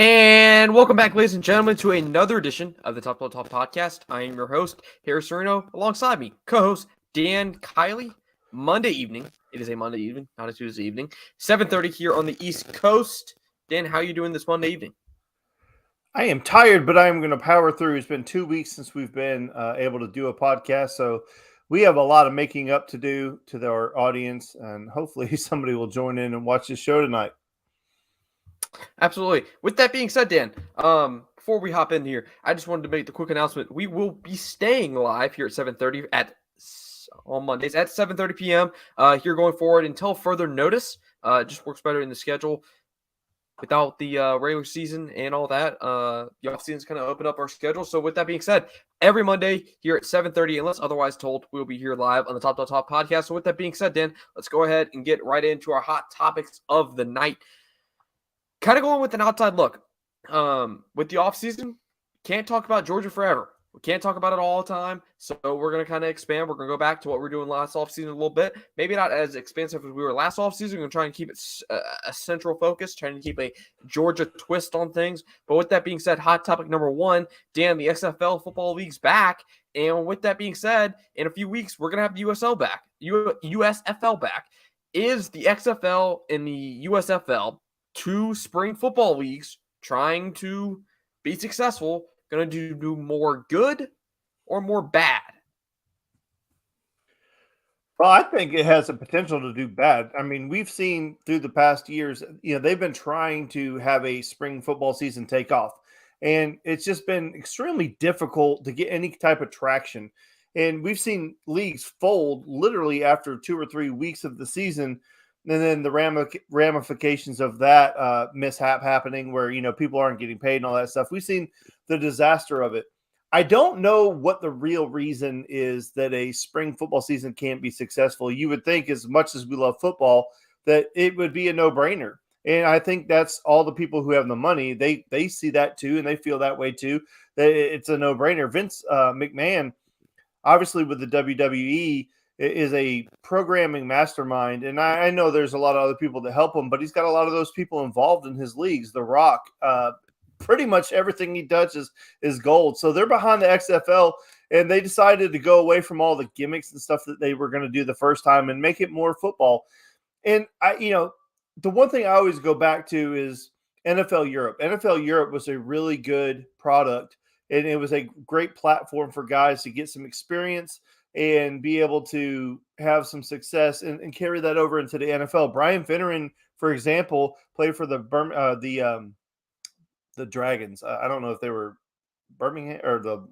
And welcome back, ladies and gentlemen, to another edition of the Top Podcast. I am your host, Reno, alongside me, co-host Dan Kiley. Monday evening. It is a Monday evening, not a Tuesday evening. 7:30 here on the East Coast. Dan, how are you doing this Monday evening? I am tired, but I am going to power through. It's been 2 weeks since we've been able to do a podcast, so we have a lot of making up to do to our audience, and hopefully somebody will join in and watch this show tonight. Absolutely. With that being said, Dan, before we hop in here, I just wanted to make the quick announcement. We will be staying live here at 7:30 on Mondays at 7:30 p.m. Here going forward until further notice. It just works better in the schedule without the regular season and all that. The off season's kind of open up our schedule. So with that being said, every Monday here at 7:30, unless otherwise told, we'll be here live on the Top podcast. So with that being said, Dan, let's go ahead and get right into our hot topics of the night. Kind of going with an outside look. With the offseason, can't talk about Georgia forever. We can't talk about it all the time. So we're going to kind of expand. We're going to go back to what we were doing last offseason a little bit. Maybe not as expansive as we were last offseason. We're going to try and keep it a central focus, trying to keep a Georgia twist on things. But with that being said, hot topic number one, Dan, the XFL football league's back. And with that being said, in a few weeks, we're going to have the USL back, USFL back. Is the XFL and the USFL, two spring football leagues trying to be successful, going to do more good or more bad? Well, I think it has the potential to do bad. I mean, we've seen through the past years, they've been trying to have a spring football season take off, and it's just been extremely difficult to get any type of traction. And we've seen leagues fold literally after 2 or 3 weeks of the season. And then the ramifications of that mishap happening where, people aren't getting paid and all that stuff. We've seen the disaster of it. I don't know what the real reason is that a spring football season can't be successful. You would think, as much as we love football, that it would be a no-brainer. And I think that's all the people who have the money. They see that too, and they feel that way too, that it's a no-brainer. Vince McMahon, obviously with the WWE, is a programming mastermind, and I know there's a lot of other people that help him, but he's got a lot of those people involved in his leagues. The Rock, pretty much everything he touches is gold. So they're behind the XFL, and they decided to go away from all the gimmicks and stuff that they were going to do the first time and make it more football. And the one thing I always go back to is NFL Europe. NFL Europe was a really good product, and it was a great platform for guys to get some experience and be able to have some success and carry that over into the NFL. Brian Finneran, for example, played for the Dragons. I don't know if they were Birmingham or the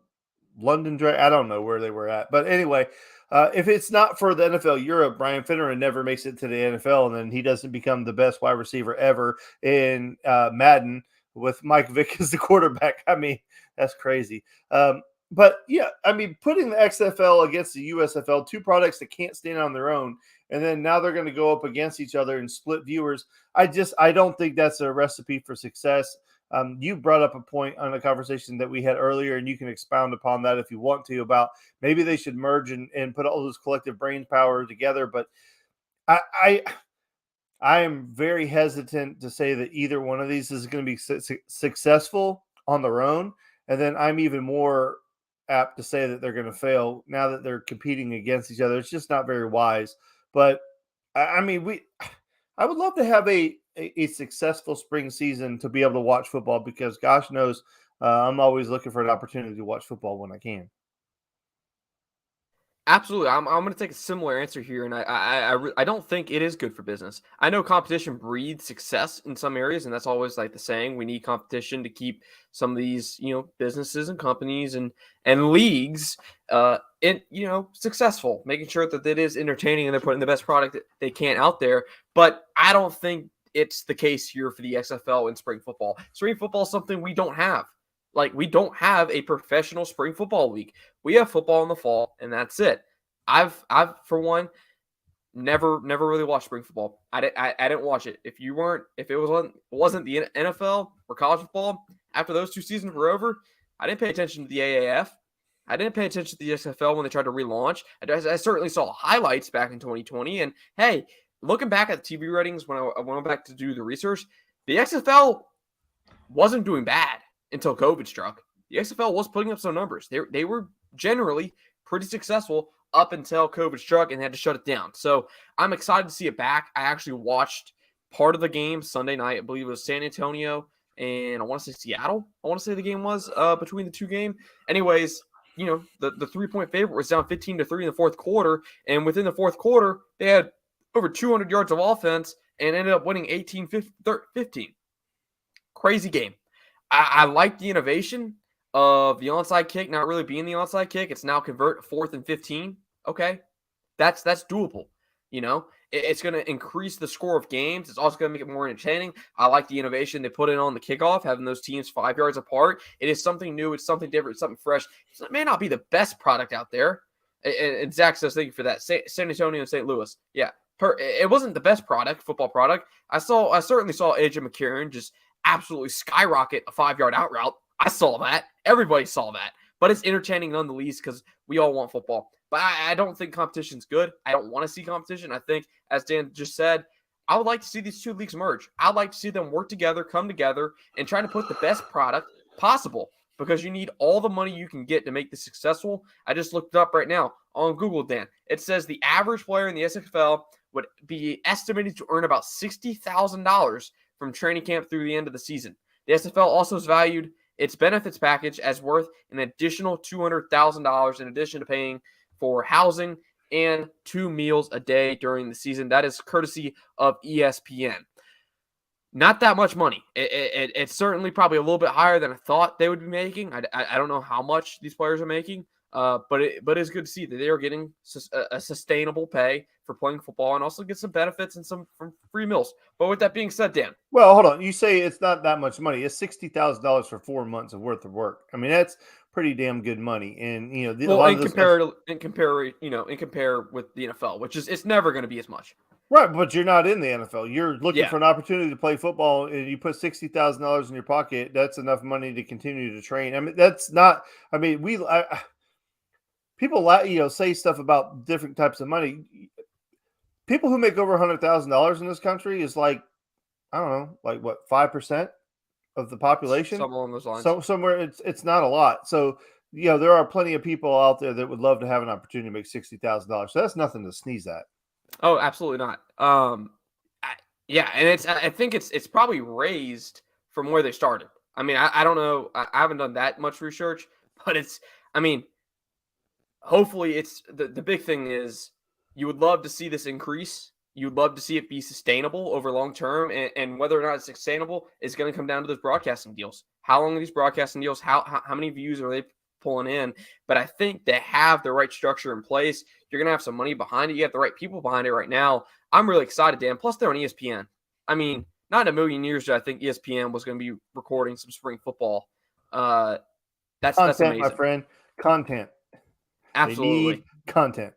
London Dragons. I don't know where they were at. But anyway, if it's not for the NFL Europe, Brian Finneran never makes it to the NFL, and then he doesn't become the best wide receiver ever in Madden with Mike Vick as the quarterback. I mean, that's crazy. But yeah, I mean, putting the XFL against the USFL, two products that can't stand on their own, and then now they're going to go up against each other and split viewers. I don't think that's a recipe for success. You brought up a point on a conversation that we had earlier, and you can expound upon that if you want to, about maybe they should merge and put all those collective brain power together. But I am very hesitant to say that either one of these is going to be successful on their own. And then I'm even more apt to say that they're going to fail now that they're competing against each other. It's just not very wise. But I mean, I would love to have a successful spring season to be able to watch football, because gosh knows I'm always looking for an opportunity to watch football when I can. Absolutely. I'm going to take a similar answer here, and I don't think it is good for business. I know competition breeds success in some areas, and that's always like the saying. We need competition to keep some of these, businesses and companies and leagues, successful, making sure that it is entertaining and they're putting the best product that they can out there. But I don't think it's the case here for the XFL and spring football. Spring football is something we don't have. Like, we don't have a professional spring football league. We have football in the fall, and that's it. I've for one, never really watched spring football. I didn't watch it. If it wasn't the NFL or college football, after those 2 seasons were over, I didn't pay attention to the AAF. I didn't pay attention to the XFL when they tried to relaunch. I certainly saw highlights back in 2020. And hey, looking back at the TV ratings when I went back to do the research, the XFL wasn't doing bad until COVID struck. The XFL was putting up some numbers. They were generally pretty successful up until COVID struck and had to shut it down. So I'm excited to see it back. I actually watched part of the game Sunday night. I believe it was San Antonio and I want to say Seattle. I want to say the game was between the two games. Anyways, the 3-point favorite was down 15-3 in the fourth quarter. And within the fourth quarter, they had over 200 yards of offense and ended up winning 18-15. Crazy game. I like the innovation of the onside kick not really being the onside kick. It's now convert 4th and 15. Okay. That's doable. It's going to increase the score of games. It's also going to make it more entertaining. I like the innovation they put in on the kickoff, having those teams 5 yards apart. It is something new. It's something different. It's something fresh. It may not be the best product out there. And Zach says, thank you for that. San Antonio and St. Louis. Yeah. It wasn't the best football product. I certainly saw AJ McCarron just absolutely skyrocket a 5-yard out route. I saw that. Everybody saw that. But it's entertaining nonetheless because we all want football. But I don't think competition's good. I don't want to see competition. I think, as Dan just said, I would like to see these two leagues merge. I'd like to see them work together, come together, and try to put the best product possible because you need all the money you can get to make this successful. I just looked it up right now on Google, Dan. It says the average player in the SFL would be estimated to earn about $60,000 from training camp through the end of the season. The SFL also has valued its benefits package as worth an additional $200,000 in addition to paying for housing and 2 meals a day during the season. That is courtesy of ESPN. Not that much money. It's certainly probably a little bit higher than I thought they would be making. I don't know how much these players are making, but it's good to see that they are getting a sustainable pay for playing football and also get some benefits and some from free meals. But with that being said, Dan. Well, hold on. You say it's not that much money. It's $60,000 for 4 months of worth of work. I mean, that's pretty damn good money. And compare with the NFL, which is it's never going to be as much. Right, but you're not in the NFL. You're looking for an opportunity to play football, and you put $60,000 in your pocket. That's enough money to continue to train. I mean, that's not. I mean, people say stuff about different types of money. People who make over $100,000 in this country is like, I don't know, like what, 5% of the population? Somewhere along those lines. So somewhere it's not a lot. So there are plenty of people out there that would love to have an opportunity to make $60,000. So that's nothing to sneeze at. Oh, absolutely not. And I think it's probably raised from where they started. I mean, I don't know. I haven't done that much research, but hopefully it's the big thing is you would love to see this increase. You'd love to see it be sustainable over long term, and whether or not it's sustainable is going to come down to those broadcasting deals. How long are these broadcasting deals? How many views are they pulling in? But I think they have the right structure in place. You're going to have some money behind it. You have the right people behind it right now. I'm really excited, Dan. Plus, they're on ESPN. I mean, not in a million years did I think ESPN was going to be recording some spring football. That's amazing, my friend. Content. Absolutely. They need content.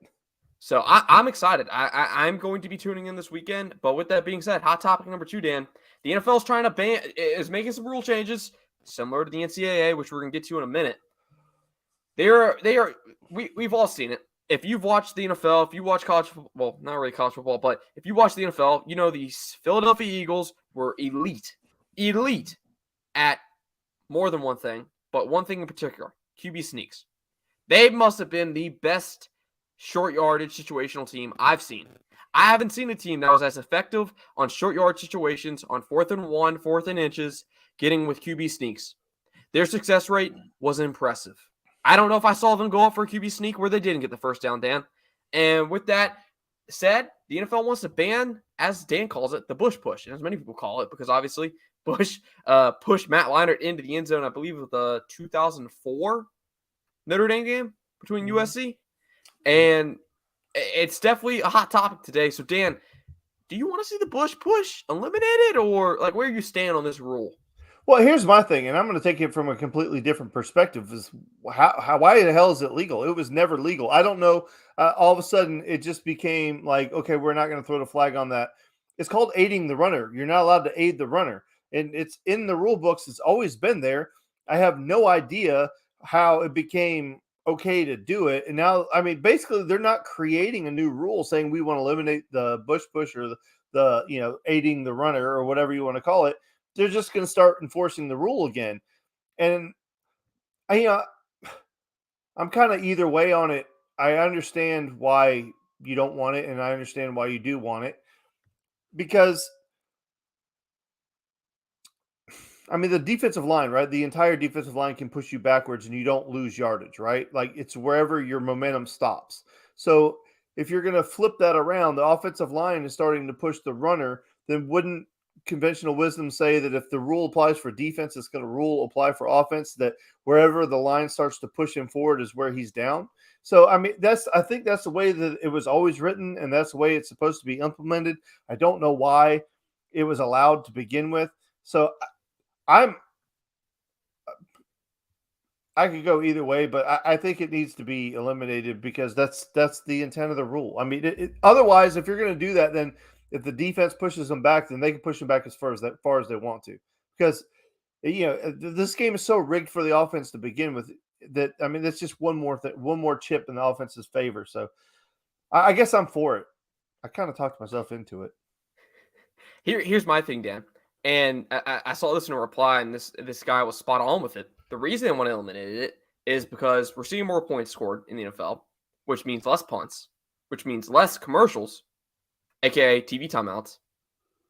So I'm excited. I'm going to be tuning in this weekend. But with that being said, hot topic number 2, Dan. The NFL is making some rule changes similar to the NCAA, which we're going to get to in a minute. We've all seen it. If you've watched the NFL, if you watch college football, well, not really college football, but if you watch the NFL, the Philadelphia Eagles were elite at more than one thing, but one thing in particular, QB sneaks. They must have been the best short yardage situational team I've seen. I haven't seen a team that was as effective on short yard situations on 4th and 1, 4th and inches, getting with QB sneaks. Their success rate was impressive. I don't know if I saw them go up for a QB sneak where they didn't get the first down, Dan. And with that said, the NFL wants to ban, as Dan calls it, the Bush push, and as many people call it, because obviously Bush pushed Matt Leinart into the end zone, I believe, with the 2004 Notre Dame game between USC. And it's definitely a hot topic today. So, Dan, do you want to see the Bush push eliminated, or like where you stand on this rule? Well, here's my thing, and I'm going to take it from a completely different perspective. Is why the hell is it legal? It was never legal. I don't know. All of a sudden, it just became like, okay, we're not going to throw the flag on that. It's called aiding the runner. You're not allowed to aid the runner, and it's in the rule books. It's always been there. I have no idea how it became okay to do it. And now, I mean, basically, they're not creating a new rule saying we want to eliminate the Bush push or the aiding the runner or whatever you want to call it. they're just going to start enforcing the rule again. And I, I'm kind of either way on it. I understand why you don't want it, and I understand why you do want it. Because, I mean, the defensive line, right? The entire defensive line can push you backwards and you don't lose yardage, right? Like it's wherever your momentum stops. So if you're going to flip that around, the offensive line is starting to push the runner, then wouldn't conventional wisdom say that if the rule applies for defense, it's going to rule apply for offense, that wherever the line starts to push him forward is where he's down? So, I mean, I think that's the way that it was always written, and that's the way it's supposed to be implemented. I don't know why it was allowed to begin with. So I'm I could go either way, but I think it needs to be eliminated because that's the intent of the rule. I mean, otherwise, if you're going to do that, then if the defense pushes them back, then they can push them back as far as they want to. Because this game is so rigged for the offense to begin with that I mean, that's just one more chip in the offense's favor. So I guess I'm for it. I kind of talked myself into it. Here's my thing, Dan. And I saw this in a reply, and this guy was spot on with it. The reason they want to eliminate it is because we're seeing more points scored in the NFL, which means less punts, which means less commercials, aka TV timeouts,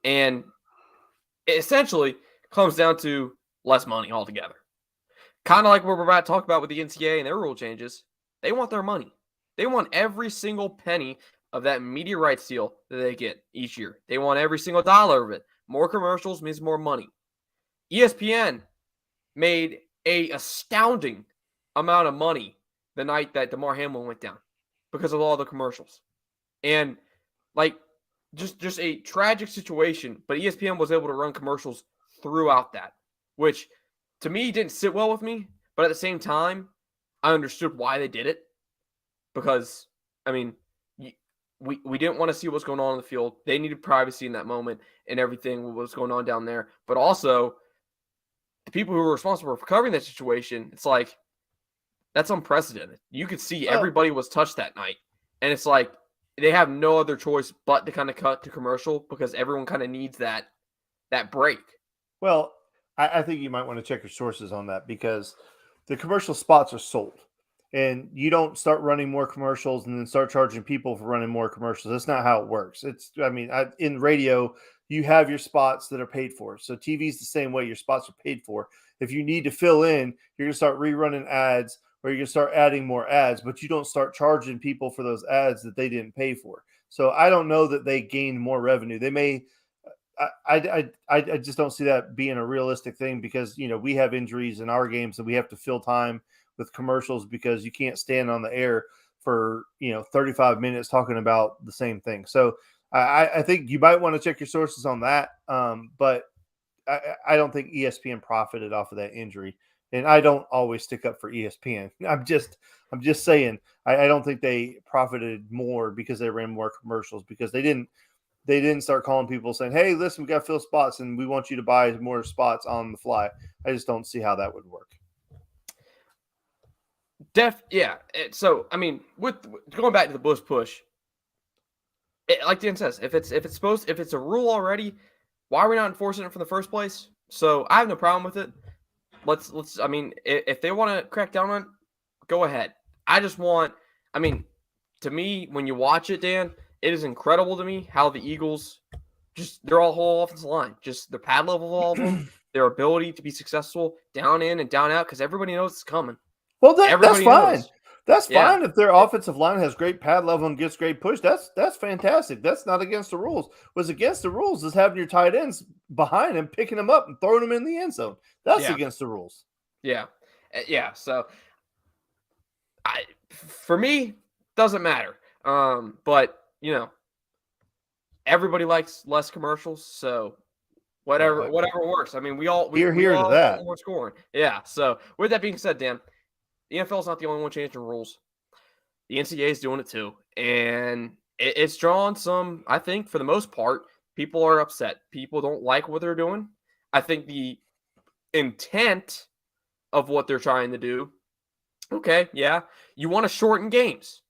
and it essentially comes down to less money altogether. Kind of like what we're about to talk about with the NCAA and their rule changes. They want their money. They want every single penny of that media rights deal that they get each year. They want every single dollar of it. More commercials means more money. ESPN made a astounding amount of money the night that DeMar Hamlin went down because of all the commercials. And like just a tragic situation, but ESPN was able to run commercials throughout that, which to me didn't sit well with me, but at the same time, I understood why they did it because, I mean, we didn't want to see what's going on in the field. They needed privacy in that moment and everything what was going on down there. But also, the people who were responsible for covering that situation, it's like, that's unprecedented. You could see everybody was touched that night. And it's like, they have no other choice but to kind of cut to commercial because everyone kind of needs that break. Well, I think you might want to check your sources on that because the commercial spots are sold. And you don't start running more commercials and then start charging people for running more commercials. That's not how it works. In radio, you have your spots that are paid for. So TV is the same way. Your spots are paid for. If you need to fill in, you're going to start rerunning ads or you're going to start adding more ads, but you don't start charging people for those ads that they didn't pay for. So I don't know that they gained more revenue. They may. I just don't see that being a realistic thing because, we have injuries in our games and we have to fill time with commercials because you can't stand on the air for 35 minutes talking about the same thing. So I think you might want to check your sources on that. But I don't think ESPN profited off of that injury, and I don't always stick up for ESPN. I'm just saying I don't think they profited more because they ran more commercials because they didn't start calling people saying, "Hey, listen, we got to fill spots and we want you to buy more spots on the fly." I just don't see how that would work. Yeah. So I mean, with going back to the Bush push, like Dan says, if it's a rule already, why are we not enforcing it from the first place? So I have no problem with it. Let's. I mean, if they want to crack down on it, go ahead. To me, when you watch it, Dan, it is incredible to me how the Eagles their whole offensive line, just the pad level of all of them, their ability to be successful down in and down out because everybody knows it's coming. Well, that's fine. Knows. That's fine if their offensive line has great pad level and gets great push. That's fantastic. That's not against the rules. What's against the rules is having your tight ends behind him, picking them up and throwing them in the end zone. That's against the rules. Yeah. So, for me, doesn't matter. But everybody likes less commercials, so whatever works. I mean, we all to that. Want more scoring. Yeah. So with that being said, Dan, the NFL is not the only one changing rules. The NCAA is doing it too, and it's drawn some. I think for the most part, people are upset. People don't like what they're doing. I think the intent of what they're trying to do. Okay, yeah, you want to shorten games.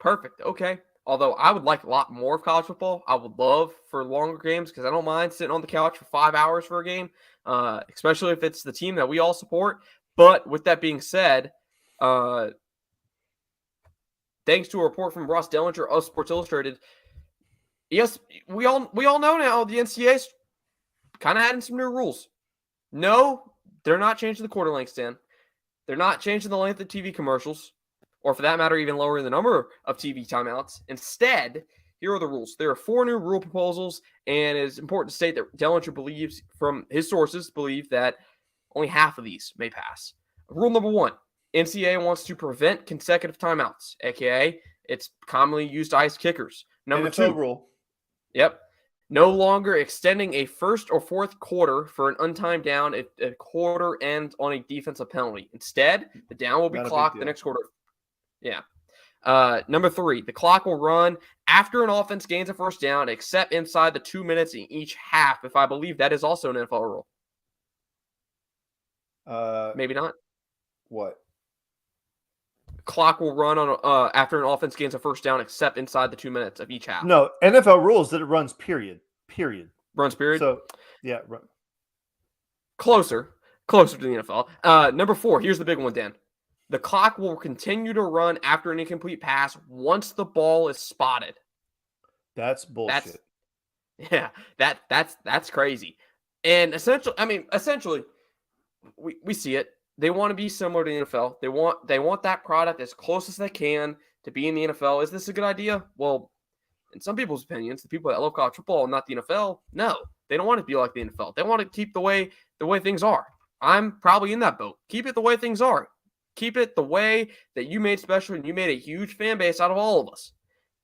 Perfect. Okay, Although I would like a lot more of college football. I would love for longer games because I don't mind sitting on the couch for 5 hours for a game, especially if it's the team that we all support. But with that being said, thanks to a report from Ross Dellinger of Sports Illustrated, yes, we all know now the NCAA's kind of adding some new rules. No, they're not changing the quarter length, Dan. They're not changing the length of TV commercials, or for that matter, even lowering the number of TV timeouts. Instead, here are the rules. There are 4 new rule proposals, and it is important to state that Dellinger believes, from his sources, believe that only half of these may pass. Rule number 1, NCAA wants to prevent consecutive timeouts, aka it's commonly used to ice kickers. Number NFL 2, rule. Yep. No longer extending a first or fourth quarter for an untimed down if a quarter ends on a defensive penalty. Instead, the down will be clocked the next quarter. Yeah. Number 3, the clock will run after an offense gains a first down, except inside the 2 minutes in each half. If I believe that is also an NFL rule. Maybe not. What? Clock will run on after an offense gains a first down, except inside the 2 minutes of each half. No, NFL rules that it runs period. Runs period. So yeah, run. Closer to the NFL. Number 4, here's the big one, Dan. The clock will continue to run after an incomplete pass once the ball is spotted. That's bullshit. That's crazy. And essentially, we see it. They want to be similar to the NFL. They want that product as close as they can to be in the NFL. Is this a good idea? Well, in some people's opinions, the people that love college football and not the NFL, no, they don't want it to be like the NFL. They want to keep the way things are. I'm probably in that boat. Keep it the way things are. Keep it the way that you made special, and you made a huge fan base out of all of us.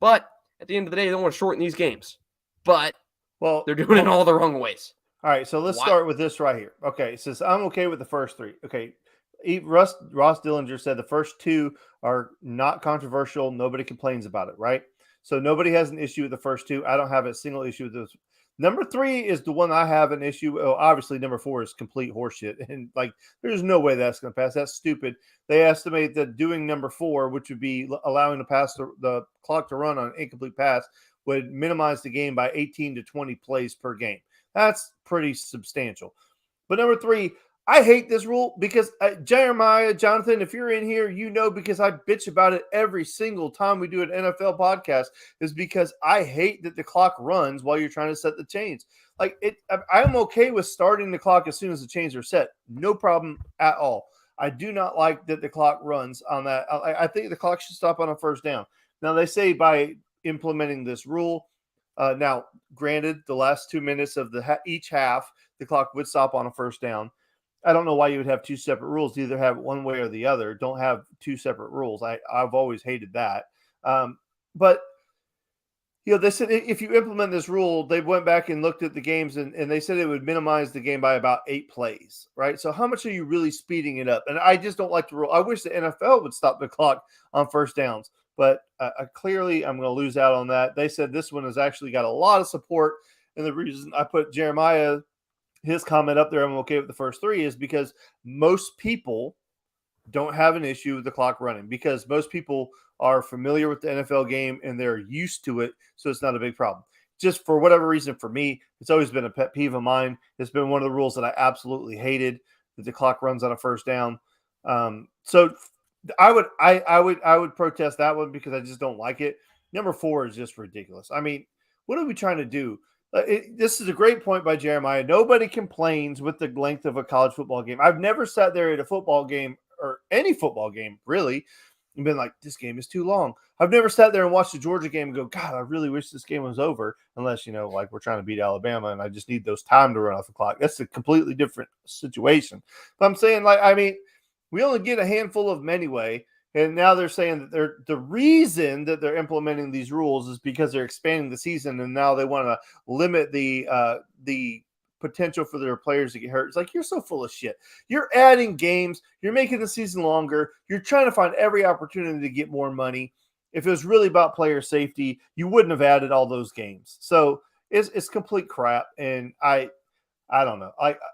But at the end of the day, they don't want to shorten these games. But they're doing it all the wrong ways. All right, so let's start with this right here. Okay, it says I'm okay with the first 3. Okay, Ross Dillinger said the first 2 are not controversial. Nobody complains about it, right? So nobody has an issue with the first 2. I don't have a single issue with this. Number 3 is the one I have an issue with. Oh, obviously, number 4 is complete horseshit. And, there's no way that's going to pass. That's stupid. They estimate that doing number 4, which would be allowing the clock to run on an incomplete pass, would minimize the game by 18 to 20 plays per game. That's pretty substantial. But number 3, I hate this rule because Jeremiah, Jonathan, if you're in here, because I bitch about it every single time we do an NFL podcast, is because I hate that the clock runs while you're trying to set the chains. I'm okay with starting the clock as soon as the chains are set. No problem at all. I do not like that the clock runs on that. I think the clock should stop on a first down. Now, they say by implementing this rule, now, granted, the last 2 minutes of each half, the clock would stop on a first down. I don't know why you would have 2 separate rules. Either have one way or the other. Don't have 2 separate rules. I've always hated that. But they said if you implement this rule, they went back and looked at the games and they said it would minimize the game by about 8 plays, right? So how much are you really speeding it up? And I just don't like the rule. I wish the NFL would stop the clock on first downs. But clearly, I'm going to lose out on that. They said this one has actually got a lot of support. And the reason I put Jeremiah, his comment up there, I'm okay with the first 3, is because most people don't have an issue with the clock running because most people are familiar with the NFL game and they're used to it. So it's not a big problem. Just for whatever reason, for me, it's always been a pet peeve of mine. It's been one of the rules that I absolutely hated, that the clock runs on a first down. So I would protest that one because I just don't like it. Number 4 is just ridiculous. I mean, what are we trying to do? This is a great point by Jeremiah. Nobody complains with the length of a college football game. I've never sat there at a football game or any football game really and been like, this game is too long. I've never sat there and watched the Georgia game and go, God, I really wish this game was over, unless, we're trying to beat Alabama and I just need those time to run off the clock. That's a completely different situation. But I'm saying, we only get a handful of them anyway. And now they're saying that the reason that they're implementing these rules is because they're expanding the season, and now they want to limit the potential for their players to get hurt. It's like, you're so full of shit. You're adding games. You're making the season longer. You're trying to find every opportunity to get more money. If it was really about player safety, you wouldn't have added all those games. So it's complete crap. And I don't know.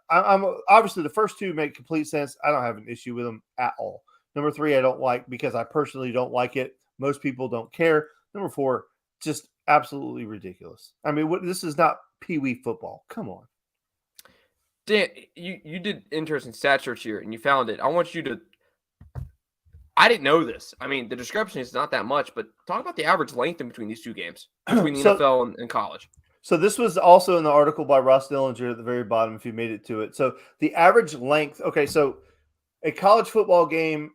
I'm obviously the first 2 make complete sense. I don't have an issue with them at all. Number 3, I don't like because I personally don't like it. Most people don't care. Number 4, just absolutely ridiculous. I mean, this is not pee-wee football. Come on. Dan, you did interesting stat search here, and you found it. I want you to. I didn't know this. I mean, the discrepancy is not that much, but talk about the average length in between these two games, between the NFL and college. So this was also in the article by Ross Dillinger at the very bottom, if you made it to it. So the average length, okay, so a college football game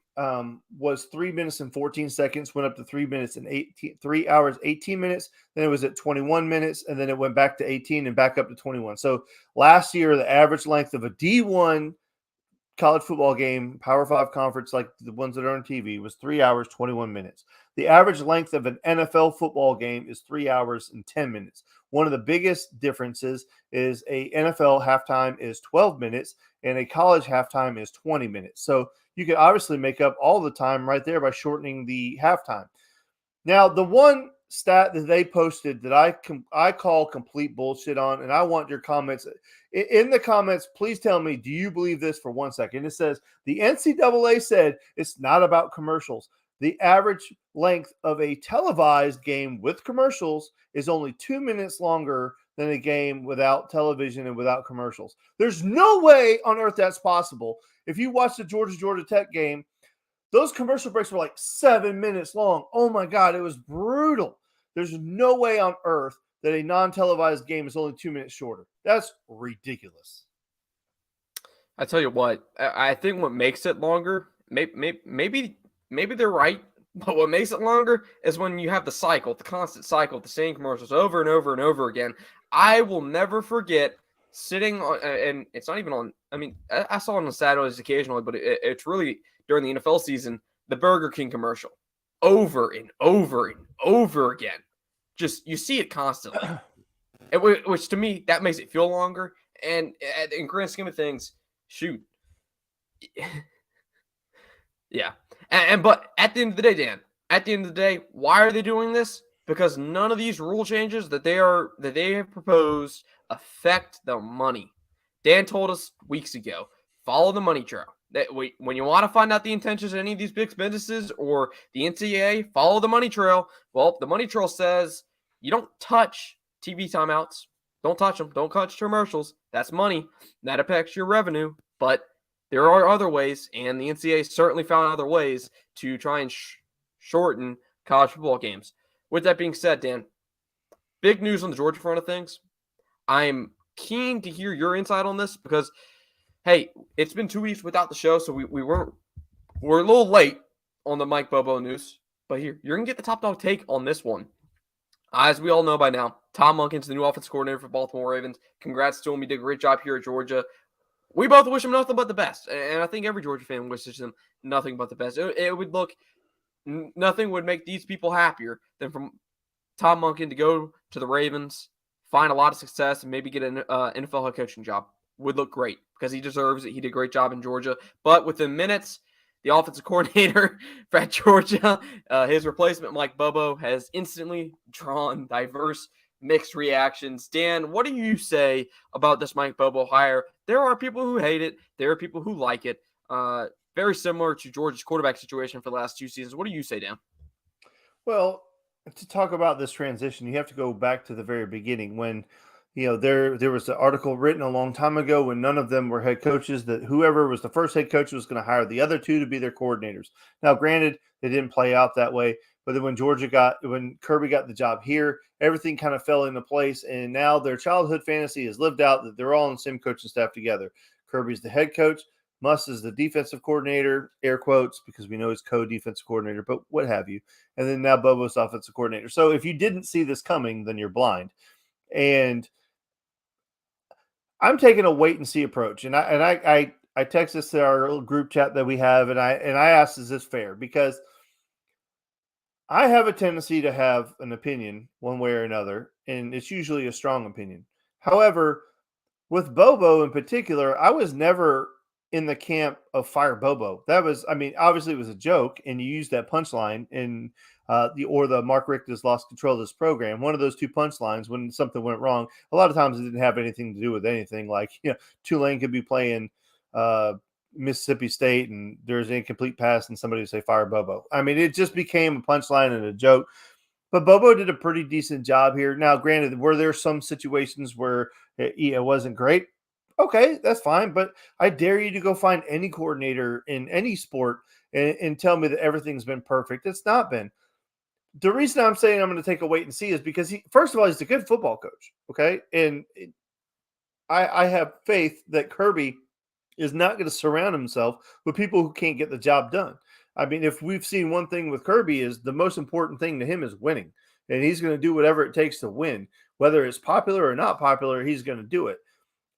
was 3 minutes and 14 seconds, went up to 3 hours, 18 minutes. Then it was at 21 minutes, and then it went back to 18 and back up to 21. So last year, the average length of a D1 college football game, Power 5 conference like the ones that are on TV, was 3 hours, 21 minutes. The average length of an NFL football game is 3 hours and 10 minutes. One of the biggest differences is a NFL halftime is 12 minutes and a college halftime is 20 minutes. So you can obviously make up all the time right there by shortening the halftime. Now, the one stat that they posted that I call complete bullshit on, and I want your comments. In the comments, please tell me, do you believe this for 1 second? It says, the NCAA said it's not about commercials. The average length of a televised game with commercials is only 2 minutes longer than a game without television and without commercials. There's no way on earth that's possible. If you watch the Georgia Tech game, those commercial breaks were like 7 minutes long. Oh my God, it was brutal. There's no way on earth that a non-televised game is only 2 minutes shorter. That's ridiculous. I tell you what, I think what makes it longer, maybe they're right, but what makes it longer is when you have the constant cycle of the same commercials over and over and over again. I will never forget sitting on, and it's not even on, I mean, I saw it on Saturdays occasionally, but it's really during the NFL season, the Burger King commercial over and over and over again. Just, you see it constantly, which to me, that makes it feel longer. And in grand scheme of things, shoot. Yeah. But at the end of the day, Dan, why are they doing this? Because none of these rule changes that they have proposed affect the money. Dan told us weeks ago, follow the money trail. When you want to find out the intentions of any of these big businesses or the NCAA, follow the money trail. Well, the money trail says you don't touch TV timeouts. Don't touch them. Don't touch commercials. That's money. That affects your revenue. But there are other ways, and the NCAA certainly found other ways to try and shorten college football games. With that being said, Dan, big news on the Georgia front of things. I'm keen to hear your insight on this because, hey, it's been 2 weeks without the show, so we're a little late on the Mike Bobo news. But here, you're going to get the top dog take on this one. As we all know by now, Todd Monken's the new offensive coordinator for Baltimore Ravens. Congrats to him. He did a great job here at Georgia. We both wish him nothing but the best. And I think every Georgia fan wishes him nothing but the best. It would look, nothing would make these people happier than for Todd Monken to go to the Ravens, find a lot of success, and maybe get an NFL head coaching job. Would look great because he deserves it. He did a great job in Georgia. But within minutes, the offensive coordinator at Georgia, his replacement, Mike Bobo, has instantly drawn diverse mixed reactions. Dan, what do you say about this Mike Bobo hire? There are people who hate it. There are people who like it. Very similar to Georgia's quarterback situation for the last 2 seasons. What do you say, Dan? Well, to talk about this transition, you have to go back to the very beginning when, there was an article written a long time ago when none of them were head coaches, that whoever was the first head coach was going to hire the other two to be their coordinators. Now, granted, it didn't play out that way, but then when Kirby got the job here, everything kind of fell into place, and now their childhood fantasy has lived out that they're all on the same coaching staff together. Kirby's the head coach. Muss is the defensive coordinator, air quotes, because we know he's co-defensive coordinator, but what have you. And then now Bobo's offensive coordinator. So if you didn't see this coming, then you're blind. And I'm taking a wait and see approach. And I text this to our little group chat that we have, and I asked, is this fair? Because I have a tendency to have an opinion one way or another, and it's usually a strong opinion. However, with Bobo in particular, I was never in the camp of fire Bobo. That was, obviously it was a joke, and you used that punchline in the Mark Richt has lost control of this program. One of those two punchlines when something went wrong. A lot of times it didn't have anything to do with anything. Like, Tulane could be playing Mississippi State and there's an incomplete pass and somebody would say fire Bobo. It just became a punchline and a joke. But Bobo did a pretty decent job here. Now, granted, were there some situations where it wasn't great? Okay, that's fine. But I dare you to go find any coordinator in any sport and tell me that everything's been perfect. It's not been. The reason I'm saying I'm going to take a wait and see is because first of all, he's a good football coach. Okay. And I have faith that Kirby is not going to surround himself with people who can't get the job done. I mean, if we've seen one thing with Kirby is the most important thing to him is winning. And he's going to do whatever it takes to win. Whether it's popular or not popular, he's going to do it.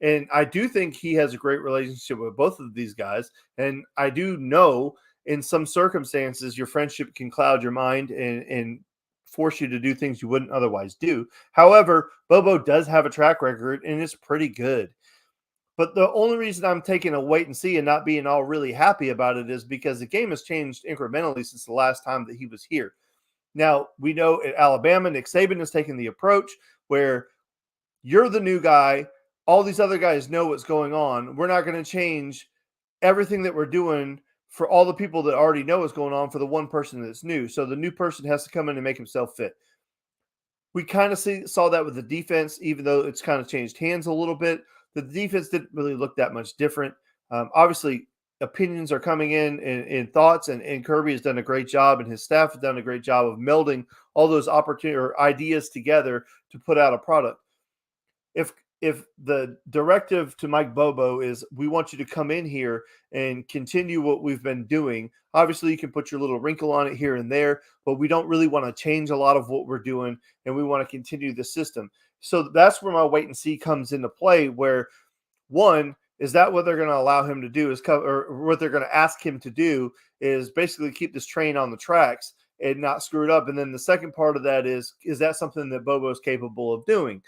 And I do think he has a great relationship with both of these guys. And I do know in some circumstances, your friendship can cloud your mind and force you to do things you wouldn't otherwise do. However, Bobo does have a track record and it's pretty good. But the only reason I'm taking a wait and see and not being all really happy about it is because the game has changed incrementally since the last time that he was here. Now, we know at Alabama, Nick Saban has taken the approach where you're the new guy. All these other guys know what's going on. We're not going to change everything that we're doing for all the people that already know what's going on for the one person that's new. So the new person has to come in and make himself fit. We kind of saw that with the defense, even though it's kind of changed hands a little bit. The defense didn't really look that much different. Obviously, opinions are coming in thoughts, and Kirby has done a great job, and his staff has done a great job of melding all those opportunity or ideas together to put out a product. If the directive to Mike Bobo is we want you to come in here and continue what we've been doing, obviously you can put your little wrinkle on it here and there, but we don't really want to change a lot of what we're doing, and we want to continue the system. So that's where my wait and see comes into play, where one, is that what they're going to allow him to do is or what they're going to ask him to do is basically keep this train on the tracks and not screw it up. And then the second part of that is that something that Bobo is capable of doing?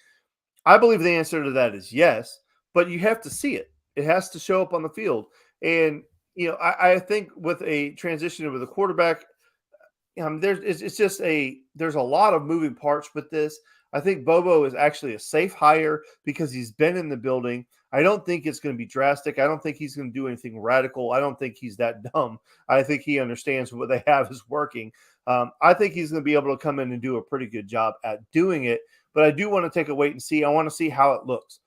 I believe the answer to that is yes, but you have to see it. It has to show up on the field. And, I think with a transition with a quarterback, there's a lot of moving parts with this. I think Bobo is actually a safe hire because he's been in the building. I don't think it's going to be drastic. I don't think he's going to do anything radical. I don't think he's that dumb. I think he understands what they have is working. I think he's going to be able to come in and do a pretty good job at doing it. But I do want to take a wait and see. I want to see how it looks.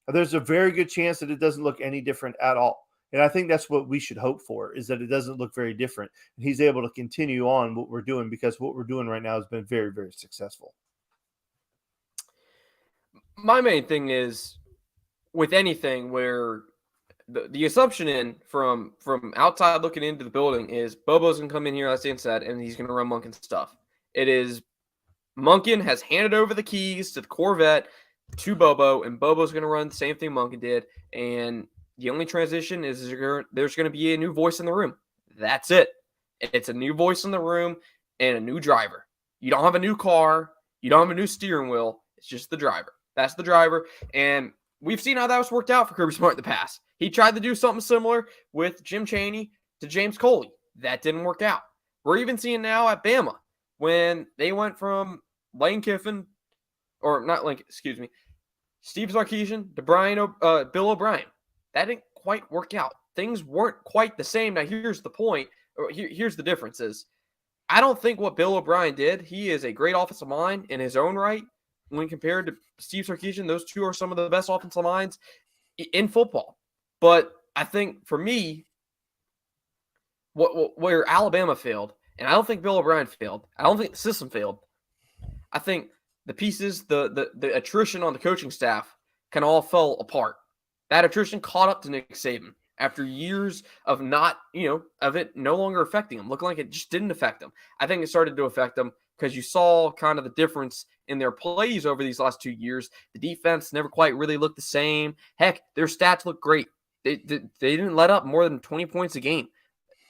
There's a very good chance that it doesn't look any different at all. And I think that's what we should hope for, is that it doesn't look very different. And he's able to continue on what we're doing, because what we're doing right now has been very, very successful. My main thing is with anything where the assumption from outside looking into the building is Bobo's going to come in here, as Dan said, and he's going to run Monken stuff. It is Monken has handed over the keys to the Corvette to Bobo, and Bobo's going to run the same thing Monken did. And the only transition is there's going to be a new voice in the room. That's it. It's a new voice in the room and a new driver. You don't have a new car. You don't have a new steering wheel. It's just the driver. That's the driver. And we've seen how that was worked out for Kirby Smart in the past. He tried to do something similar with Jim Chaney to James Coley. That didn't work out. We're even seeing now at Bama when they went from Lane Kiffin, or not Lane, excuse me, Steve Sarkisian to Bill O'Brien. That didn't quite work out. Things weren't quite the same. Now, here's the point. Here's the difference is I don't think what Bill O'Brien did, he is a great offensive mind in his own right. When compared to Steve Sarkisian, those two are some of the best offensive minds in football. But I think for me, where Alabama failed, and I don't think Bill O'Brien failed, I don't think the system failed. I think the pieces, the attrition on the coaching staff kind of all fell apart. That attrition caught up to Nick Saban after years of of it no longer affecting him, looking like it just didn't affect him. I think it started to affect him because you saw kind of the difference in their plays over these last 2 years. The defense never quite really looked the same. Heck, their stats look great. They didn't let up more than 20 points a game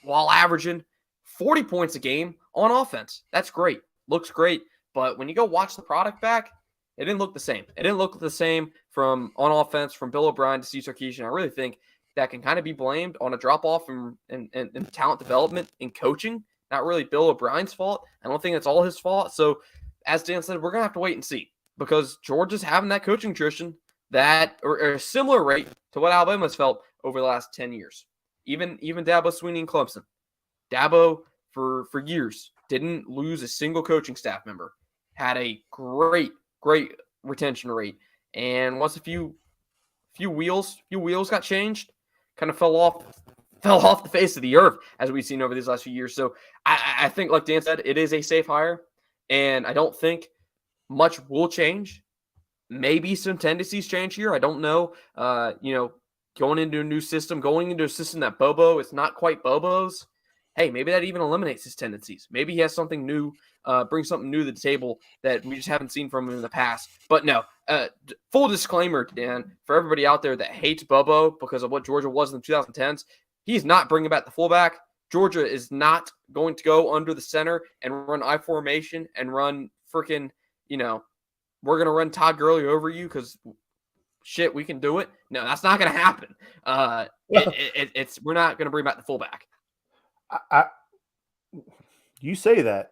while averaging 40 points a game on offense. That's great. Looks great. But when you go watch the product back, it didn't look the same. It didn't look the same on offense from Bill O'Brien to Steve Sarkisian. I really think that can kind of be blamed on a drop-off in talent development in coaching. Not really Bill O'Brien's fault. I don't think it's all his fault. So, as Dan said, we're going to have to wait and see, because Georgia's having that coaching attrition or a similar rate to what Alabama's felt over the last 10 years. Even Dabo Swinney and Clemson. Dabo, for years, didn't lose a single coaching staff member. had a great retention rate. And once a few wheels got changed, kind of fell off the face of the earth as we've seen over these last few years. So I think, like Dan said, it is a safe hire, and I don't think much will change. Maybe some tendencies change here. I don't know. Going into a new system, going into a system that Bobo is not quite Bobo's. Hey, maybe that even eliminates his tendencies. Maybe he has something new, brings something new to the table that we just haven't seen from him in the past. But no, full disclaimer, Dan, for everybody out there that hates Bobo because of what Georgia was in the 2010s, he's not bringing back the fullback. Georgia is not going to go under the center and run I formation and run freaking, we're going to run Todd Gurley over you because shit, we can do it. No, that's not going to happen. We're not going to bring back the fullback. You say that.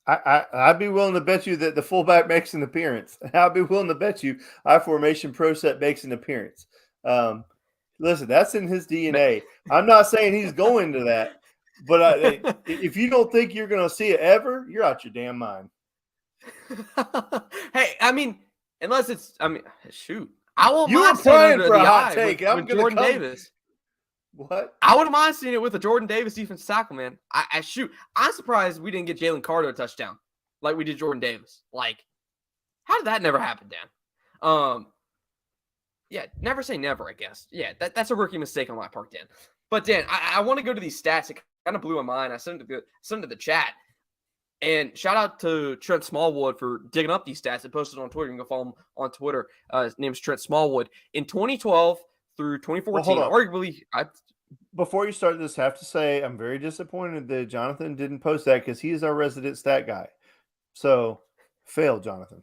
I'd be willing to bet you that the fullback makes an appearance. I'd be willing to bet you I formation pro set makes an appearance. Listen, that's in his DNA. I'm not saying he's going to that, but if you don't think you're going to see it ever, you're out your damn mind. Hey, I mean, unless it's, shoot. I won't you mind were seeing praying under for the a hot eye take. with Jordan Davis. What? I wouldn't mind seeing it with a Jordan Davis defensive tackle, man. I'm surprised we didn't get Jalen Carter a touchdown like we did Jordan Davis. Like, how did that never happen, Dan? Yeah, never say never, I guess. Yeah, that's a rookie mistake on my part, Dan. But Dan, I want to go to these stats. It kind of blew my mind. I sent it to the chat. And shout out to Trent Smallwood for digging up these stats and posted on Twitter. You can go follow him on Twitter. His name is Trent Smallwood. In 2012 through 2014, arguably, before you start this, I have to say I'm very disappointed that Jonathan didn't post that because he is our resident stat guy. So, fail, Jonathan.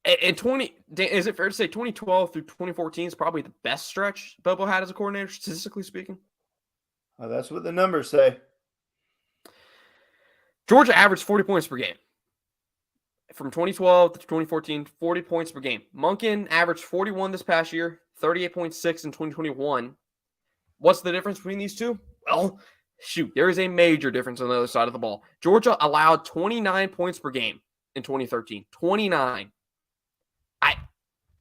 Is it fair to say 2012 through 2014 is probably the best stretch Bobo had as a coordinator, statistically speaking? That's what the numbers say. Georgia averaged 40 points per game. From 2012 to 2014, 40 points per game. Monken averaged 41 this past year, 38.6 in 2021. What's the difference between these two? Well, shoot, there is a major difference on the other side of the ball. Georgia allowed 29 points per game in 2013. 29.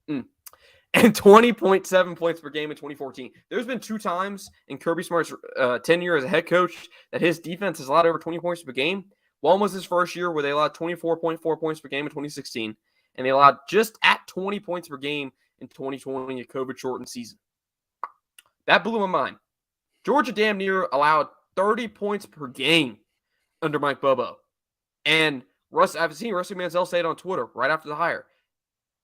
And 20.7 points per game in 2014. There's been 2 times in Kirby Smart's tenure as a head coach that his defense has allowed over 20 points per game. One was his first year where they allowed 24.4 points per game in 2016, and they allowed just at 20 points per game in 2020, a COVID-shortened season. That blew my mind. Georgia damn near allowed 30 points per game under Mike Bobo. And I've seen Rusty Mansell say it on Twitter right after the hire.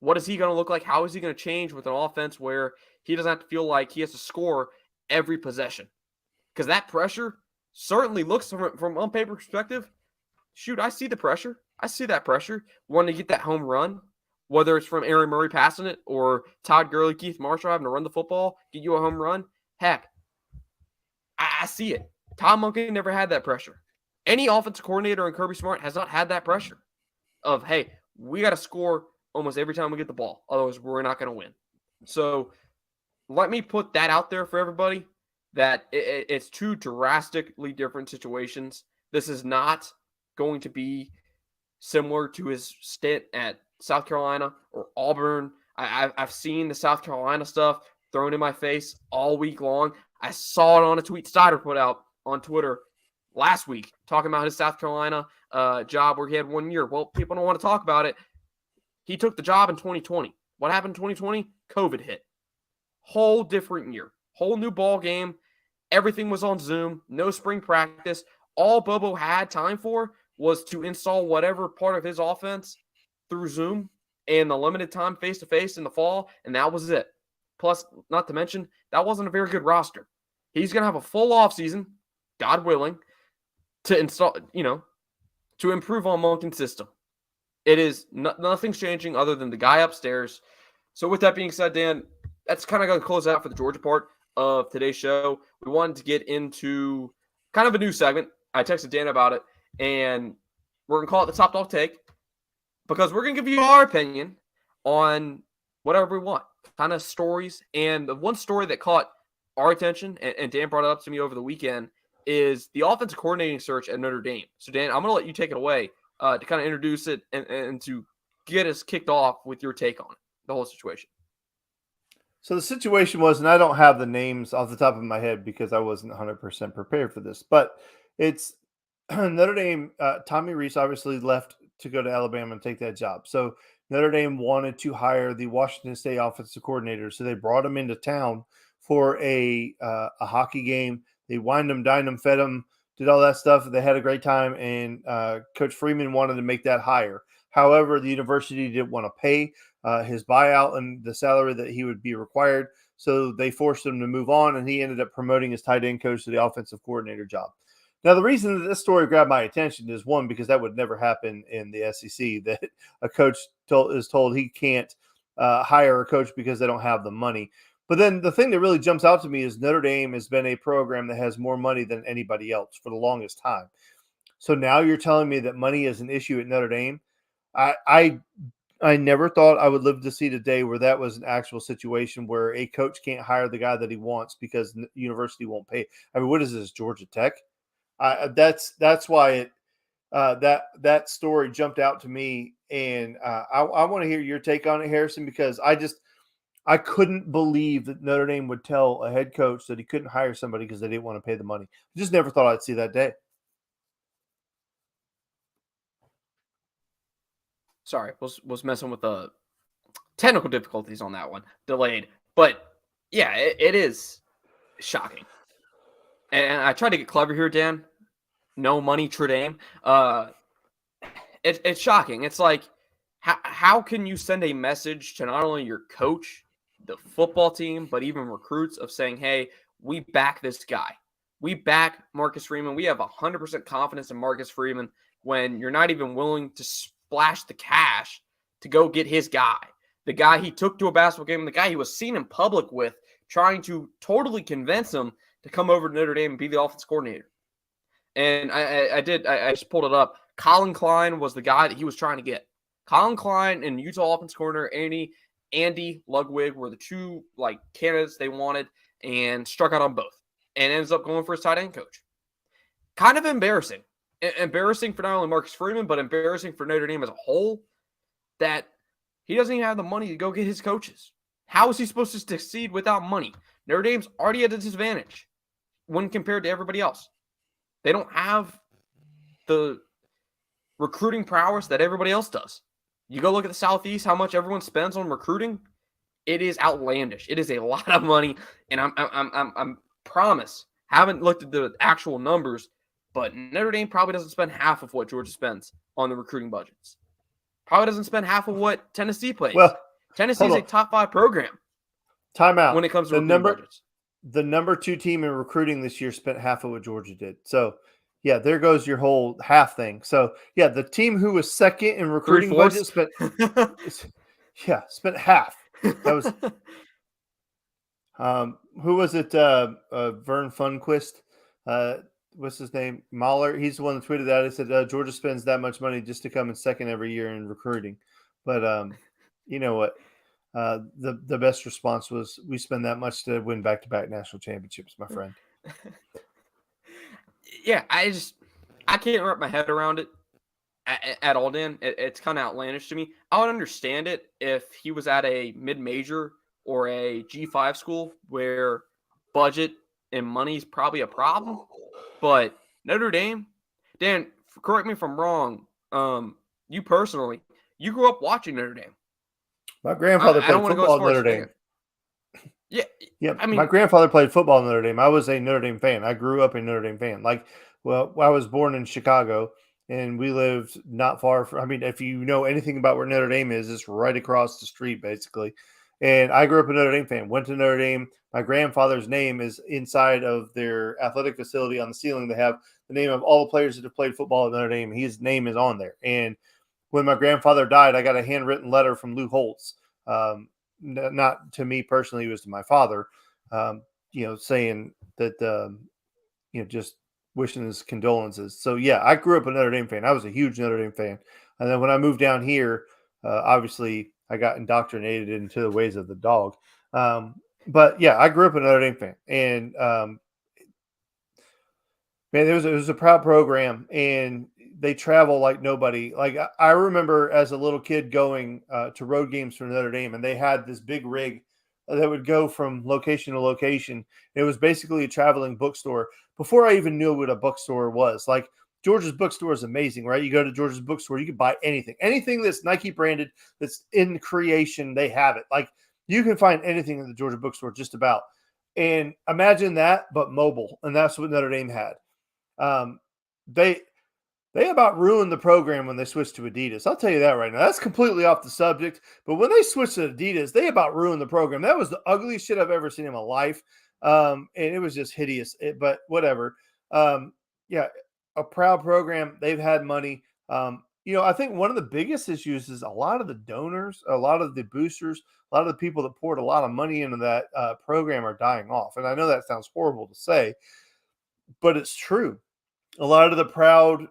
What is he going to look like? How is he going to change with an offense where he doesn't have to feel like he has to score every possession? Because that pressure certainly looks from on paper perspective. Shoot, I see the pressure. I see that pressure. Wanting to get that home run, whether it's from Aaron Murray passing it or Todd Gurley, Keith Marshall having to run the football, get you a home run. Heck, I see it. Todd Monken never had that pressure. Any offensive coordinator in Kirby Smart has not had that pressure of, hey, we got to score almost every time we get the ball. Otherwise, we're not going to win. So let me put that out there for everybody that it's 2 drastically different situations. This is not going to be similar to his stint at South Carolina or Auburn. I've seen the South Carolina stuff thrown in my face all week long. I saw it on a tweet Steiner put out on Twitter last week talking about his South Carolina job where he had 1 year. Well, people don't want to talk about it. He took the job in 2020. What happened in 2020? COVID hit. Whole different year. Whole new ball game. Everything was on Zoom. No spring practice. All Bobo had time for was to install whatever part of his offense through Zoom and the limited time face-to-face in the fall, and that was it. Plus, not to mention, that wasn't a very good roster. He's going to have a full offseason, God willing, to install, to improve on Monken's system. It is nothing's changing other than the guy upstairs. So with that being said, Dan, that's kind of going to close out for the Georgia part of today's show. We wanted to get into kind of a new segment. I texted Dan about it, and we're going to call it the Top Dog Take because we're going to give you our opinion on whatever we want, kind of stories. And the one story that caught our attention, and Dan brought it up to me over the weekend, is the offensive coordinating search at Notre Dame. So, Dan, I'm going to let you take it away to kind of introduce it and to get us kicked off with your take on it, the whole situation. So the situation was, and I don't have the names off the top of my head because I wasn't 100% prepared for this, but it's Notre Dame. Tommy Rees obviously left to go to Alabama and take that job. So Notre Dame wanted to hire the Washington State offensive coordinator, so they brought him into town for a hockey game. They wined him, dined him, fed him, did all that stuff. They had a great time, and Coach Freeman wanted to make that hire. However, the university didn't want to pay his buyout and the salary that he would be required. So they forced him to move on, and he ended up promoting his tight end coach to the offensive coordinator job. Now, the reason that this story grabbed my attention is, one, because that would never happen in the SEC, that a coach is told he can't hire a coach because they don't have the money. But then the thing that really jumps out to me is Notre Dame has been a program that has more money than anybody else for the longest time. So now you're telling me that money is an issue at Notre Dame? I never thought I would live to see the day where that was an actual situation where a coach can't hire the guy that he wants because the university won't pay. I mean, what is this, Georgia Tech? That's why it that story jumped out to me, and I want to hear your take on it, Harrison, because I couldn't believe that Notre Dame would tell a head coach that he couldn't hire somebody because they didn't want to pay the money. I just never thought I'd see that day. Sorry, was messing with the technical difficulties on that one. Delayed. But, yeah, it is shocking. And I tried to get clever here, Dan. No money, Notre Dame. It's shocking. It's like, how can you send a message to not only your coach, the football team, but even recruits of saying, hey, we back this guy. We back Marcus Freeman. We have 100% confidence in Marcus Freeman when you're not even willing to splash the cash to go get his guy. The guy he took to a basketball game, the guy he was seen in public with, trying to totally convince him to come over to Notre Dame and be the offense coordinator. And I just pulled it up. Colin Klein was the guy that he was trying to get. Colin Klein and Utah offense coordinator Andy Ludwig were the two candidates they wanted, and struck out on both, and ends up going for his tight end coach. Kind of embarrassing. Embarrassing for not only Marcus Freeman, but embarrassing for Notre Dame as a whole, that he doesn't even have the money to go get his coaches. How is he supposed to succeed without money? Notre Dame's already at a disadvantage when compared to everybody else. They don't have the recruiting prowess that everybody else does. You go look at the Southeast, how much everyone spends on recruiting. It is outlandish. It is a lot of money, and I'm promise, haven't looked at the actual numbers, but Notre Dame probably doesn't spend half of what Georgia spends on the recruiting budgets. Probably doesn't spend half of what Tennessee plays. Well, Tennessee's a top 5 program. Timeout. When it comes to recruiting budgets. The number 2 team in recruiting this year spent half of what Georgia did. So, yeah, there goes your whole half thing. So, yeah, the team who was second in recruiting budget spent half. That was who was it? Vern Funquist. What's his name? Mahler. He's the one that tweeted that. He said Georgia spends that much money just to come in second every year in recruiting. But you know what? The best response was, we spend that much to win back-to-back national championships, my friend. Yeah, I can't wrap my head around it at all, Dan. It's kind of outlandish to me. I would understand it if he was at a mid-major or a G5 school where budget and money is probably a problem. But Notre Dame, Dan, correct me if I'm wrong. You personally, you grew up watching Notre Dame. My grandfather played football at Notre Dame. Yeah. I mean, my grandfather played football in Notre Dame. I was a Notre Dame fan. I grew up a Notre Dame fan. I was born in Chicago, and we lived not far from. I mean, if you know anything about where Notre Dame is, it's right across the street, basically. And I grew up a Notre Dame fan. Went to Notre Dame. My grandfather's name is inside of their athletic facility on the ceiling. They have the name of all the players that have played football at Notre Dame. His name is on there. And when my grandfather died, I got a handwritten letter from Lou Holtz. Not to me personally, it was to my father, saying that, just wishing his condolences. So, yeah, I grew up a Notre Dame fan. I was a huge Notre Dame fan. And then when I moved down here, obviously I got indoctrinated into the ways of the dog. But, yeah, I grew up a Notre Dame fan. And Man, it was a proud program, and they travel like nobody. Like I remember as a little kid going to road games for Notre Dame, and they had this big rig that would go from location to location. It was basically a traveling bookstore. Before I even knew what a bookstore was, like George's bookstore is amazing, right? You go to George's bookstore, you can buy anything that's Nike branded, that's in creation. They have it. Like you can find anything in the Georgia bookstore, just about. And imagine that, but mobile, and that's what Notre Dame had. Um, they they about ruined the program when they switched to Adidas. I'll tell you that right now. That's completely off the subject. But when they switched to Adidas, they about ruined the program. That was the ugliest shit I've ever seen in my life. And it was just hideous. But whatever. Yeah, a proud program. They've had money. I think one of the biggest issues is a lot of the donors, a lot of the boosters, a lot of the people that poured a lot of money into that program are dying off. And I know that sounds horrible to say, but it's true. A lot of the proud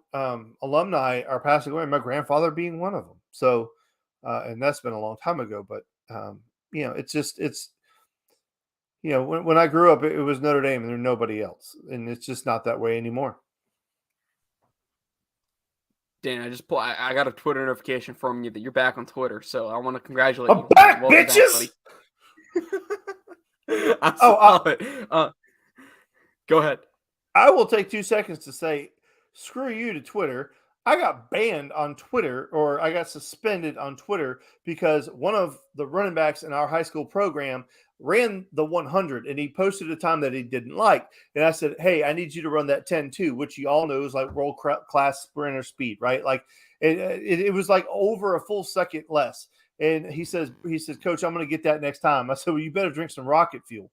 alumni are passing away. My grandfather being one of them. So, and that's been a long time ago. But when I grew up, it was Notre Dame and there's nobody else, and it's just not that way anymore. Dan, I got a Twitter notification from you that you're back on Twitter, so I want to congratulate you. I'm back, Welcome bitches. Back, I saw it. Go ahead. I will take 2 seconds to say, screw you to Twitter. I got banned on Twitter, or I got suspended on Twitter because one of the running backs in our high school program ran the 100 and he posted a time that he didn't like. And I said, hey, I need you to run that 10-2, which you all know is like world class sprinter speed, right? Like it was like over a full second less. And he says, Coach, I'm going to get that next time. I said, well, you better drink some rocket fuel.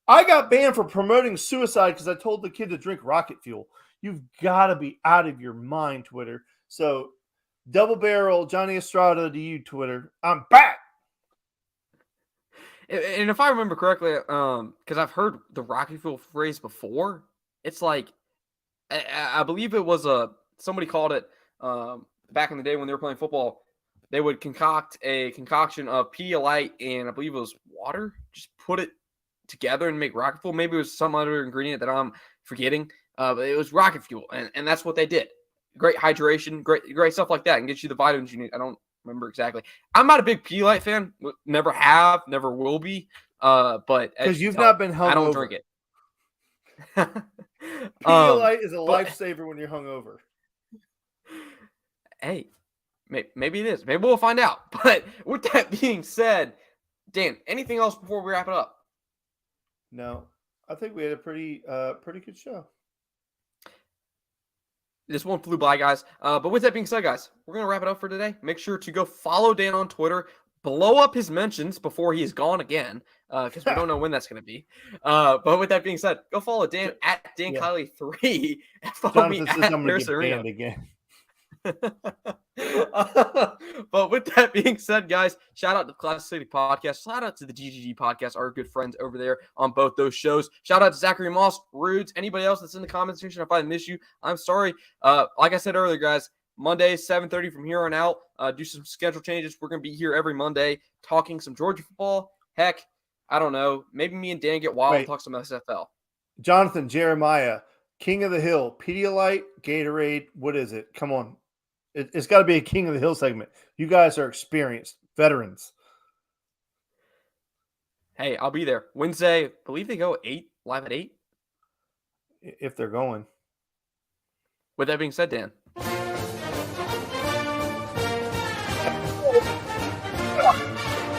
I got banned for promoting suicide because I told the kid to drink rocket fuel. You've got to be out of your mind, Twitter. So, double barrel Johnny Estrada to you, Twitter. I'm back. And if I remember correctly, because I've heard the rocket fuel phrase before, it's like I believe it was somebody called it back in the day when they were playing football. They would concoct a concoction of Pedialyte and I believe it was water. Just put it together and make rocket fuel. Maybe it was some other ingredient that I'm forgetting. But it was rocket fuel, and that's what they did. Great hydration, great stuff like that, and get you the vitamins you need. I don't remember exactly. I'm not a big Pedialyte fan. Never have, never will be. But because you've not been hungover. I don't drink it. Pedialyte is a lifesaver when you're hungover. Hey, maybe it is. Maybe we'll find out. But with that being said, Dan, anything else before we wrap it up? No, I think we had a pretty good show. This one flew by, guys. But with that being said, guys, we're going to wrap it up for today. Make sure to go follow Dan on Twitter. Blow up his mentions before he's gone again, because we don't know when that's going to be. But with that being said, go follow Dan at Dan Kiley 3. Follow me at Nurse Reno again. But with that being said, guys, shout out to the Classic City Podcast. Shout out to the GGG Podcast, our good friends over there on both those shows. Shout out to Zachary Moss, Rudes, anybody else that's in the comment section. If I miss you, I'm sorry. Like I said earlier, guys, Monday 7:30 from here on out. Do some schedule changes. We're gonna be here every Monday talking some Georgia football. Heck, I don't know. Maybe me and Dan get wild and talk some SFL. Jonathan Jeremiah, King of the Hill, Pedialyte, Gatorade. What is it? Come on. It's got to be a King of the Hill segment. You guys are experienced veterans. Hey, I'll be there Wednesday. I believe they go live at 8. If they're going. With that being said, Dan,